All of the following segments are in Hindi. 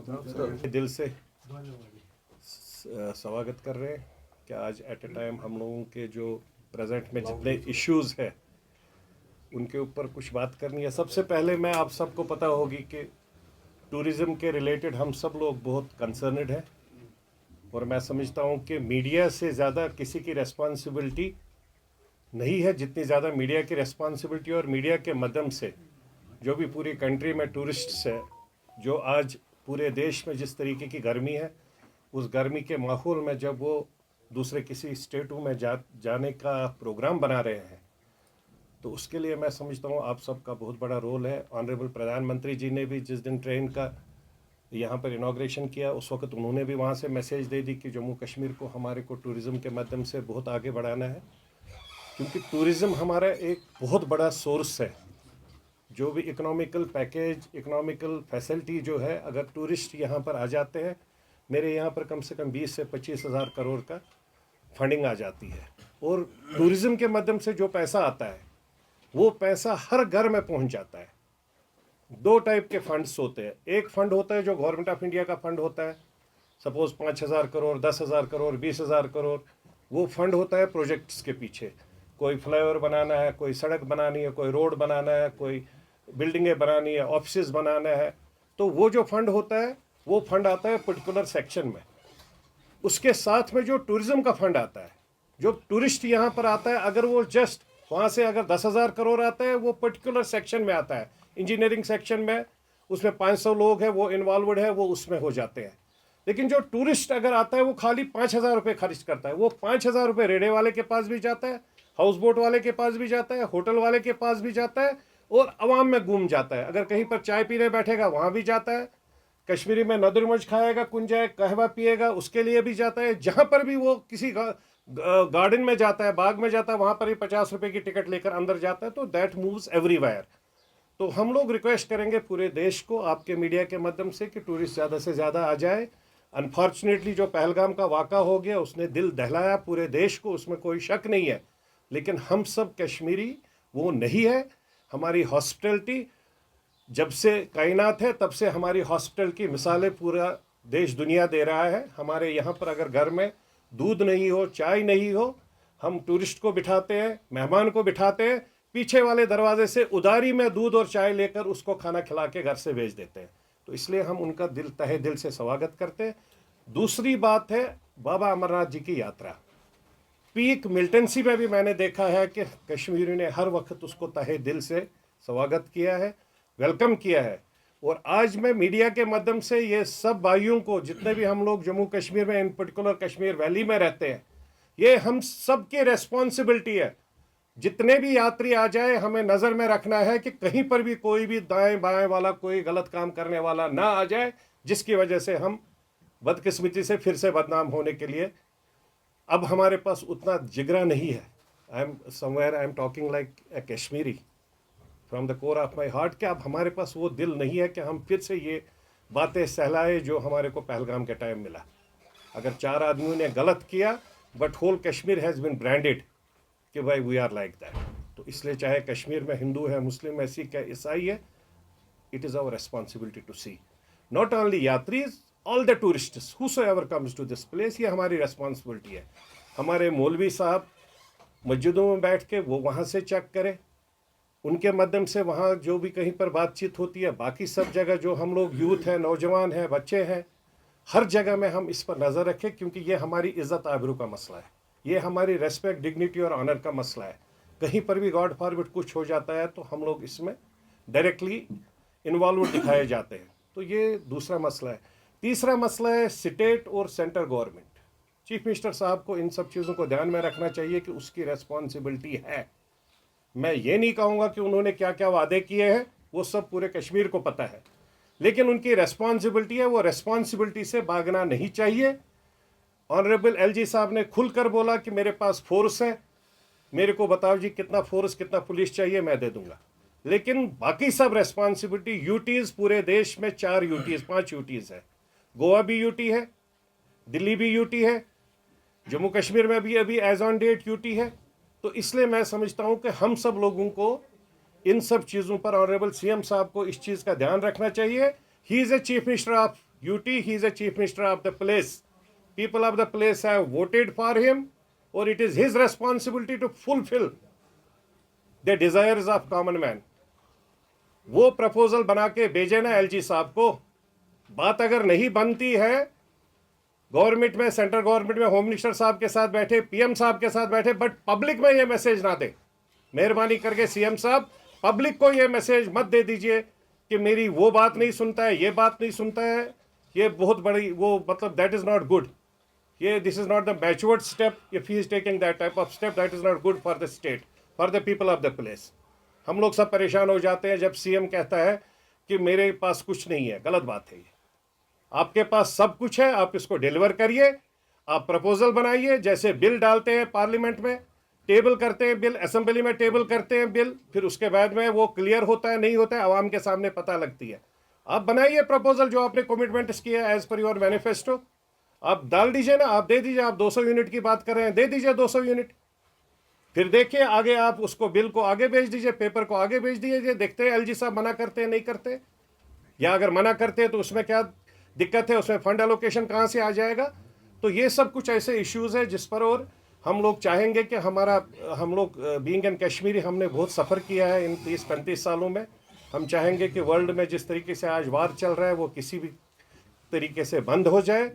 दिल से स्वागत कर रहे हैं कि आज एट ए टाइम हम लोगों के जो प्रेजेंट में जितने इश्यूज हैं उनके ऊपर कुछ बात करनी है। सबसे पहले मैं आप सबको पता होगी कि टूरिज़्म के रिलेटेड हम सब लोग बहुत कंसर्नड हैं और मैं समझता हूं कि मीडिया से ज़्यादा किसी की रेस्पॉन्सिबिलिटी नहीं है जितनी ज़्यादा मीडिया की रेस्पॉन्सिबिलिटी। और मीडिया के माध्यम से जो भी पूरी कंट्री में टूरिस्ट्स है, जो आज पूरे देश में जिस तरीके की गर्मी है, उस गर्मी के माहौल में जब वो दूसरे किसी स्टेटों में जाने का प्रोग्राम बना रहे हैं तो उसके लिए मैं समझता हूँ आप सबका बहुत बड़ा रोल है। ऑनरेबल प्रधानमंत्री जी ने भी जिस दिन ट्रेन का यहाँ पर इनाग्रेशन किया उस वक्त उन्होंने भी वहाँ से मैसेज दे दी कि जम्मू कश्मीर को हमारे को टूरिज़्म के माध्यम से बहुत आगे बढ़ाना है, क्योंकि टूरिज़्म हमारा एक बहुत बड़ा सोर्स है। जो भी इकोनॉमिकल पैकेज, इकोनॉमिकल फैसिलिटी जो है, अगर टूरिस्ट यहाँ पर आ जाते हैं, मेरे यहाँ पर कम से कम 20 से 25 हज़ार करोड़ का फंडिंग आ जाती है। और टूरिज़्म के माध्यम से जो पैसा आता है वो पैसा हर घर में पहुँच जाता है। दो टाइप के फंड्स होते हैं। एक फंड होता है जो गवर्नमेंट ऑफ इंडिया का फंड होता है, सपोज़ 5,000 करोड़, 10,000 करोड़, 20,000 करोड़, वो फंड होता है प्रोजेक्ट्स के पीछे। कोई फ्लाईओवर बनाना है, कोई सड़क बनानी है, कोई रोड बनाना है, कोई बिल्डिंगें बनानी है, ऑफिस बनाना है, तो वो जो फंड होता है वो फंड आता है पर्टिकुलर सेक्शन में। उसके साथ में जो टूरिज़्म का फंड आता है, जो टूरिस्ट यहाँ पर आता है, अगर वो जस्ट वहाँ से अगर 10,000 करोड़ आता है वो पर्टिकुलर सेक्शन में आता है। इंजीनियरिंग सेक्शन में उसमें 500 लोग हैं वो इन्वॉल्वड है, वो उसमें हो जाते हैं। लेकिन जो टूरिस्ट अगर आता है वो खाली 5,000 रुपये खर्च करता है। वो 5,000 रुपये रेड़े वाले के पास भी जाता है, हाउस बोट वाले के पास भी जाता है, होटल वाले के पास भी जाता है और आवाम में घूम जाता है। अगर कहीं पर चाय पीने बैठेगा वहाँ भी जाता है, कश्मीरी में नदुरमज खाएगा, कुंजाए कहवा पिएगा, उसके लिए भी जाता है। जहाँ पर भी वो किसी गार्डन में जाता है, बाग में जाता है, वहाँ पर भी 50 रुपये की टिकट लेकर अंदर जाता है। तो दैट मूव्स एवरीवेयर। तो हम लोग रिक्वेस्ट करेंगे पूरे देश को आपके मीडिया के माध्यम से कि टूरिस्ट ज़्यादा से ज़्यादा आ जाए। अनफॉर्चुनेटली जो पहलगाम का वाक़ा हो गया उसने दिल दहलाया पूरे देश को, उसमें कोई शक नहीं है। लेकिन हम सब कश्मीरी वो नहीं है। हमारी हॉस्पिटलिटी जब से कायनात है तब से हमारी हॉस्पिटल की मिसालें पूरा देश दुनिया दे रहा है। हमारे यहाँ पर अगर घर में दूध नहीं हो, चाय नहीं हो, हम टूरिस्ट को बिठाते हैं, मेहमान को बिठाते हैं, पीछे वाले दरवाजे से उधारी में दूध और चाय लेकर उसको खाना खिला के घर से भेज देते हैं। तो इसलिए हम उनका तहे दिल से स्वागत करते हैं। दूसरी बात है बाबा अमरनाथ जी की यात्रा। पीक मिलिटेंसी में भी मैंने देखा है कि कश्मीरी ने हर वक्त उसको तहे दिल से स्वागत किया है, वेलकम किया है। और आज मैं मीडिया के माध्यम से ये सब भाइयों को, जितने भी हम लोग जम्मू कश्मीर में, इन पर्टिकुलर कश्मीर वैली में रहते हैं, ये हम सब की रेस्पॉन्सिबिलिटी है। जितने भी यात्री आ जाए हमें नज़र में रखना है कि कहीं पर भी कोई भी दाएं बाएं वाला कोई गलत काम करने वाला ना आ जाए, जिसकी वजह से हम बदकिस्मती से फिर से बदनाम होने के लिए अब हमारे पास उतना जिगरा नहीं है। I am talking like a Kashmiri from the core of my heart, कि अब हमारे पास वो दिल नहीं है कि हम फिर से ये बातें सहलाए जो हमारे को पहलगाम के टाइम मिला। अगर 4 आदमियों ने गलत किया but whole Kashmir has been branded कि भाई वी आर लाइक दैट। तो इसलिए चाहे कश्मीर में हिंदू है, मुस्लिम है, सिख है, ईसाई है, it is our responsibility to see not only यात्रीज, all the tourists whosoever comes to this place। ये हमारी रेस्पॉन्सिबिलिटी है। हमारे मौलवी साहब मस्जिदों में बैठ के वो वहाँ से चेक करें, उनके माध्यम से वहाँ जो भी कहीं पर बातचीत होती है, बाकी सब जगह जो हम लोग यूथ हैं, नौजवान हैं, बच्चे हैं, हर जगह में हम इस पर नज़र रखें, क्योंकि ये हमारी इज़्ज़त आबरू का मसला है, ये हमारी रेस्पेक्ट, डिग्निटी और ऑनर का मसला है। कहीं पर भी गॉड फॉरबिड कुछ हो जाता है तो हम लोग इसमें डायरेक्टली इन्वॉल्व दिखाए जाते हैं। तो ये दूसरा मसला है। तीसरा मसला है स्टेट और सेंटर गवर्नमेंट। चीफ मिनिस्टर साहब को इन सब चीज़ों को ध्यान में रखना चाहिए कि उसकी रेस्पॉन्सिबिलिटी है। मैं ये नहीं कहूँगा कि उन्होंने क्या क्या वादे किए हैं, वो सब पूरे कश्मीर को पता है, लेकिन उनकी रेस्पॉन्सिबिलिटी है, वो रेस्पॉन्सिबिलिटी से भागना नहीं चाहिए। ऑनरेबल एलजी साहब ने खुलकर बोला कि मेरे पास फोर्स है, मेरे को बताओ जी कितना फोर्स, कितना पुलिस चाहिए, मैं दे दूंगा। लेकिन बाकी सब रेस्पॉन्सिबिलिटी, यूटीज़ पूरे देश में 4 यूटीज़ 5 यूटीज़ है। गोवा भी यूटी है, दिल्ली भी यूटी है, जम्मू कश्मीर में भी अभी एज ऑन डेट यूटी है। तो इसलिए मैं समझता हूं कि हम सब लोगों को इन सब चीज़ों पर ऑनरेबल सीएम साहब को इस चीज़ का ध्यान रखना चाहिए। He is a chief minister of UT, he is a chief minister of the place. People of the place have voted for him, or it is his responsibility to fulfill the desires of common man. वो प्रपोजल बना के भेजे ना LG साहब को. बात अगर नहीं बनती है, गवर्नमेंट में, सेंट्रल गवर्नमेंट में होम मिनिस्टर साहब के साथ बैठे, PM साहब के साथ बैठे, बट पब्लिक में ये मैसेज ना दे. मेहरबानी करके CM साहब पब्लिक को ये मैसेज मत दे दीजिए कि मेरी वो बात नहीं सुनता है, ये बात नहीं सुनता है. ये बहुत बड़ी वो मतलब दैट इज नॉट गुड. ये this is not the matured step. If he is taking that type of step, that is not good for the state, for the people of the place. हम लोग सब परेशान हो जाते हैं जब CM कहता है कि मेरे पास कुछ नहीं है. गलत बात है ये. आपके पास सब कुछ है, आप इसको डिलीवर करिए. आप प्रपोजल बनाइए, जैसे बिल डालते हैं पार्लियामेंट में, टेबल करते हैं बिल, असेंबली में टेबल करते हैं बिल, फिर उसके बाद में वो क्लियर होता है नहीं होता है, आवाम के सामने पता लगती है. आप बनाइए प्रपोजल जो आपने कमिटमेंट्स किया एज पर योर मैनिफेस्टो. आप डाल दीजिए ना, आप दे दीजिए. आप 200 यूनिट की बात कर रहे हैं, दे दीजिए 200 यूनिट. फिर देखिए आगे आप उसको बिल को आगे भेज दीजिए, पेपर को आगे भेज दीजिए. देखते हैं LG साहब मना करते हैं नहीं करते, या अगर मना करते हैं तो उसमें क्या दिक्कत है, उसमें फंड एलोकेशन कहाँ से आ जाएगा. तो ये सब कुछ ऐसे इश्यूज है जिस पर और हम लोग चाहेंगे कि हम लोग बीइंग एन कश्मीरी, हमने बहुत सफ़र किया है इन 30-35 सालों में. हम चाहेंगे कि वर्ल्ड में जिस तरीके से आज वार चल रहा है वो किसी भी तरीके से बंद हो जाए,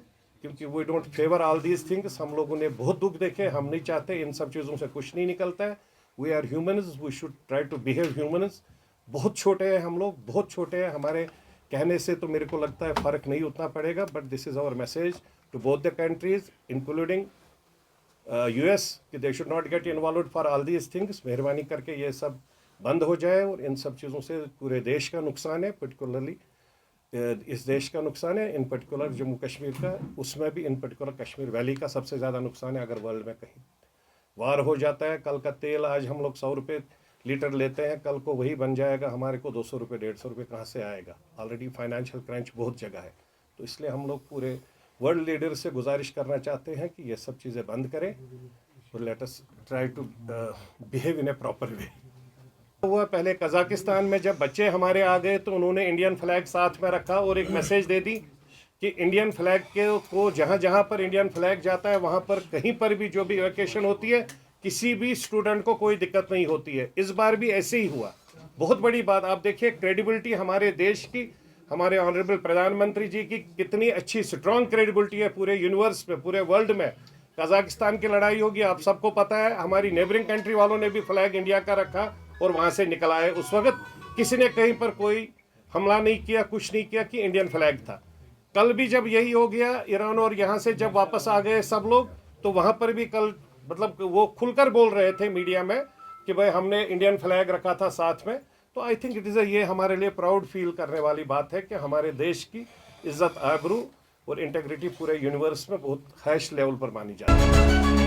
क्योंकि we don't favour all these things. हम लोगों ने बहुत दुख देखे, हम नहीं चाहते. इन सब चीज़ों से कुछ नहीं निकलता है. We are humans, we should try to behave humans. बहुत छोटे हैं हम लोग, बहुत छोटे हैं. हमारे कहने से तो मेरे को लगता है फ़र्क नहीं उतना पड़ेगा, but this is our message to both the countries including US कि they should not get involve for all these things. मेहरबानी करके ये सब बंद हो जाए. और इन सब चीज़ों से पूरे देश का नुकसान है, पर्टिकुलरली इस देश का नुकसान है, इन पर्टिकुलर जम्मू कश्मीर का, उसमें भी इन पर्टिकुलर कश्मीर वैली का सबसे ज़्यादा नुकसान है. अगर वर्ल्ड में कहीं वार हो जाता है, कल का तेल आज हम लोग 100 रुपये लीटर लेते हैं, कल को वही बन जाएगा हमारे को 200 रुपये 150 रुपये कहाँ से आएगा. ऑलरेडी फाइनेंशियल क्रंच बहुत जगह है. तो इसलिए हम लोग पूरे वर्ल्ड लीडर से गुजारिश करना चाहते हैं कि ये सब चीज़ें बंद करें और let us try to behave in a proper way. हुआ पहले कजाकिस्तान में जब बच्चे हमारे आ गए तो उन्होंने इंडियन फ्लैग साथ में रखा और एक मैसेज दे दी कि इंडियन फ्लैग को जहाँ जहाँ पर इंडियन फ्लैग जाता है वहाँ पर कहीं पर भी जो भी वेकेशन होती है किसी भी स्टूडेंट को कोई दिक्कत नहीं होती है. इस बार भी ऐसे ही हुआ. बहुत बड़ी बात. आप देखिए क्रेडिबिलिटी हमारे देश की, हमारे ऑनरेबल प्रधानमंत्री जी की कितनी अच्छी स्ट्रॉन्ग क्रेडिबिलिटी है पूरे यूनिवर्स में, पूरे वर्ल्ड में. कजाकिस्तान की लड़ाई होगी, आप सबको पता है. हमारी नेबरिंग कंट्री वालों ने भी फ्लैग इंडिया का रखा और वहाँ से निकल आए. उस वक्त किसी ने कहीं पर कोई हमला नहीं किया, कुछ नहीं किया कि इंडियन फ्लैग था. कल भी जब यही हो गया ईरान और यहाँ से जब वापस आ गए सब लोग, तो वहाँ पर भी कल मतलब वो खुलकर बोल रहे थे मीडिया में कि भाई हमने इंडियन फ्लैग रखा था साथ में. तो आई थिंक इट इज़ ये हमारे लिए प्राउड फील करने वाली बात है कि हमारे देश की इज्जत, आबरू और इंटेग्रिटी पूरे यूनिवर्स में बहुत हाईएस्ट लेवल पर मानी जाती है.